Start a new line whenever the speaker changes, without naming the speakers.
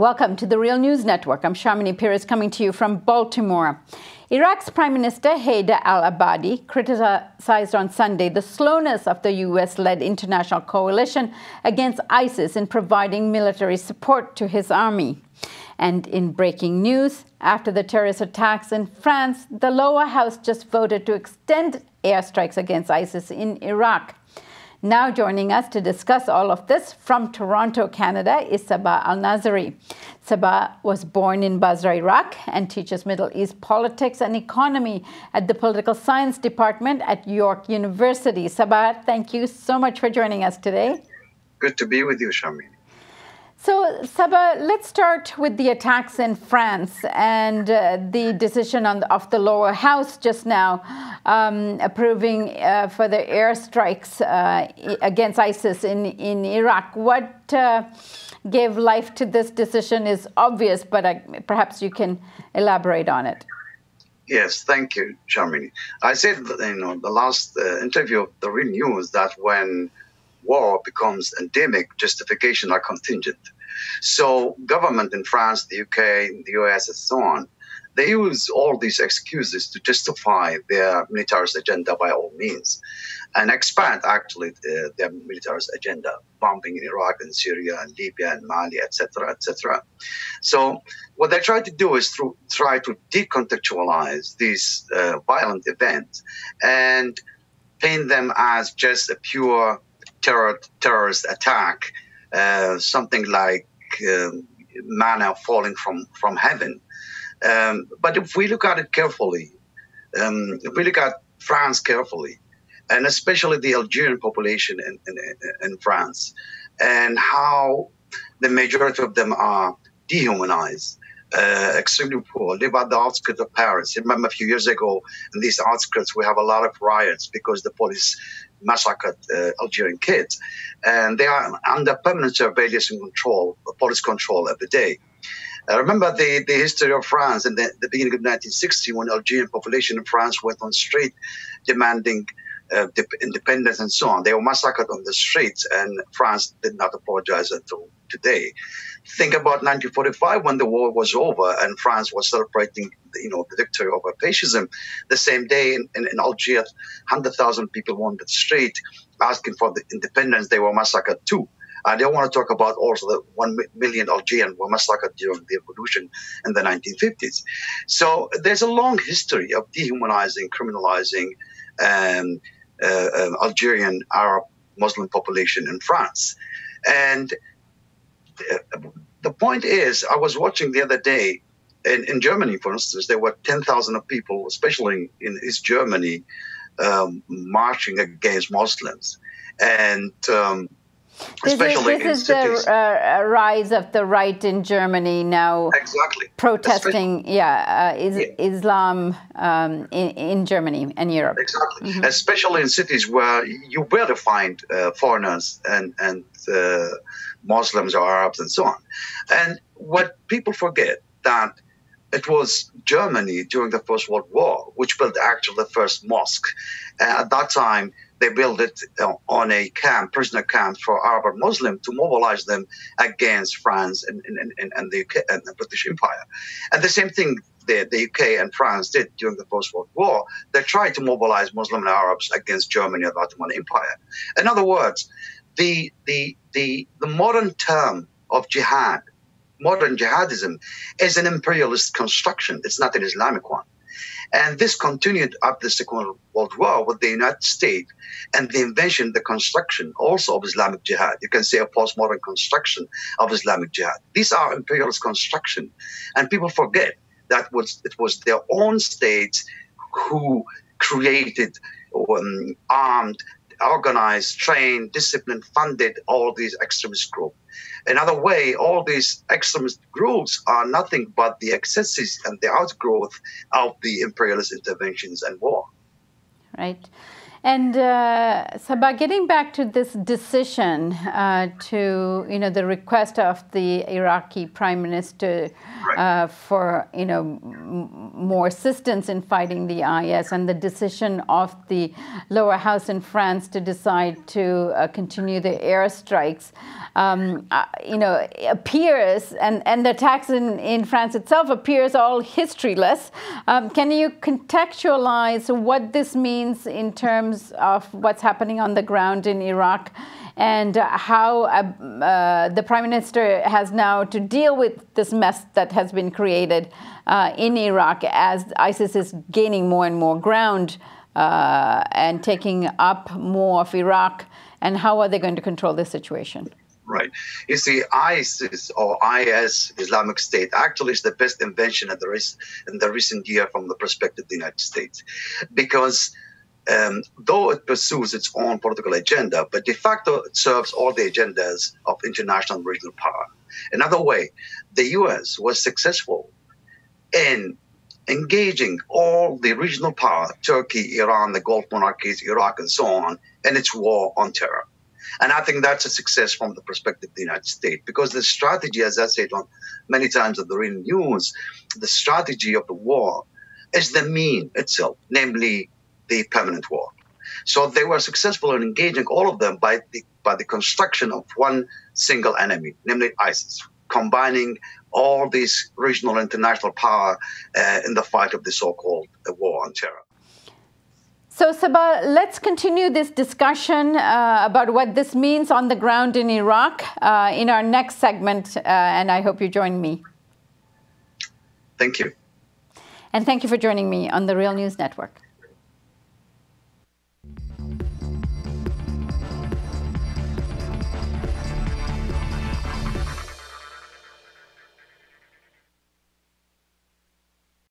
Welcome to the Real News Network. I'm Shamini Pires coming to you from Baltimore. Iraq's Prime Minister Haider al-Abadi criticized on Sunday the slowness of the U.S.-led international coalition against ISIS in providing military support to his army. And in breaking news, after the terrorist attacks in France, the lower house just voted to extend airstrikes against ISIS in Iraq. Now joining us to discuss all of this from Toronto, Canada, is Sabah Alnasseri. Sabah was born in Basra, Iraq, and teaches Middle East politics and economy at the Political Science Department at York University. Sabah, thank you so much for joining us today.
Good to be with you, Shamini.
So, Sabah, let's start with the attacks in France and the decision of the lower house just now approving further airstrikes against ISIS in Iraq. What gave life to this decision is obvious, but perhaps you can elaborate on it.
Yes, thank you, Shamini. I said, the last interview of the Real News that when war becomes endemic, justification are contingent. So government in France, the UK, the US, and so on, they use all these excuses to justify their militarist agenda by all means and expand actually their militarist agenda, bombing in Iraq and Syria and Libya and Mali, etc., etc. So what they try to do is try to decontextualize these violent events and paint them as just a pure terrorist attack, something like manna falling from heaven. But if we look at it carefully, if we look at France carefully, and especially the Algerian population in France, and how the majority of them are dehumanized, extremely poor, live at the outskirts of Paris. Remember a few years ago, in these outskirts, we have a lot of riots because the police massacred Algerian kids. And they are under permanent surveillance and control, police control every day. Remember the history of France in the beginning of 1960, when the Algerian population in France went on street demanding independence and so on. They were massacred on the streets, and France did not apologize until today. Think about 1945, when the war was over and France was celebrating, the victory over fascism. The same day in Algiers, 100,000 people were on the street asking for the independence. They were massacred too. I don't want to talk about also the 1 million Algerians were massacred during the revolution in the 1950s. So there's a long history of dehumanizing, criminalizing Algerian Arab Muslim population in France. And the point is, I was watching the other day in Germany, for instance, there were 10,000 people, especially in East Germany, marching against Muslims. And especially
this is the rise of the right in Germany now.
Exactly.
Protesting, Islam in Germany and Europe.
Exactly. Mm-hmm. Especially in cities where you better find foreigners and Muslims or Arabs and so on. And what people forget, that it was Germany during the First World War which built actually the first mosque. At that time, they built it on a prisoner camp for Arab or Muslim to mobilize them against France and the UK and the British Empire. And the same thing the UK and France did during the First World War. They tried to mobilize Muslim and Arabs against Germany and the Ottoman Empire. In other words, the modern term of jihad, modern jihadism, is an imperialist construction. It's not an Islamic one. And this continued after the Second World War with the United States and the invention, the construction also of Islamic jihad. You can say a postmodern construction of Islamic jihad. These are imperialist construction. And people forget that it was their own states who created, armed, organized, trained, disciplined, funded all these extremist groups. Another way, all these extremist groups are nothing but the excesses and the outgrowth of the imperialist interventions and war.
Right. And Sabah, getting back to this decision to, the request of the Iraqi Prime Minister for, more assistance in fighting the IS, and the decision of the lower house in France to decide to continue the airstrikes, appears, and the attacks in France itself appears all historyless. Can you contextualize what this means in terms of what's happening on the ground in Iraq, and how the Prime Minister has now to deal with this mess that has been created in Iraq as ISIS is gaining more and more ground and taking up more of Iraq, and how are they going to control this situation?
Right. You see, ISIS or IS, Islamic State, actually is the best invention in the recent year from the perspective of the United States. Because though it pursues its own political agenda, but de facto it serves all the agendas of international and regional power. Another way, the U.S. was successful in engaging all the regional power, Turkey, Iran, the Gulf monarchies, Iraq, and so on, in its war on terror. And I think that's a success from the perspective of the United States, because the strategy, as I said many times in the real news, the strategy of the war is the mean itself, namely the permanent war. So they were successful in engaging all of them by the construction of one single enemy, namely ISIS, combining all these regional and international power in the fight of the so-called war on terror.
So, Sabah, let's continue this discussion about what this means on the ground in Iraq in our next segment, and I hope you join me.
Thank you.
And thank you for joining me on the Real News Network.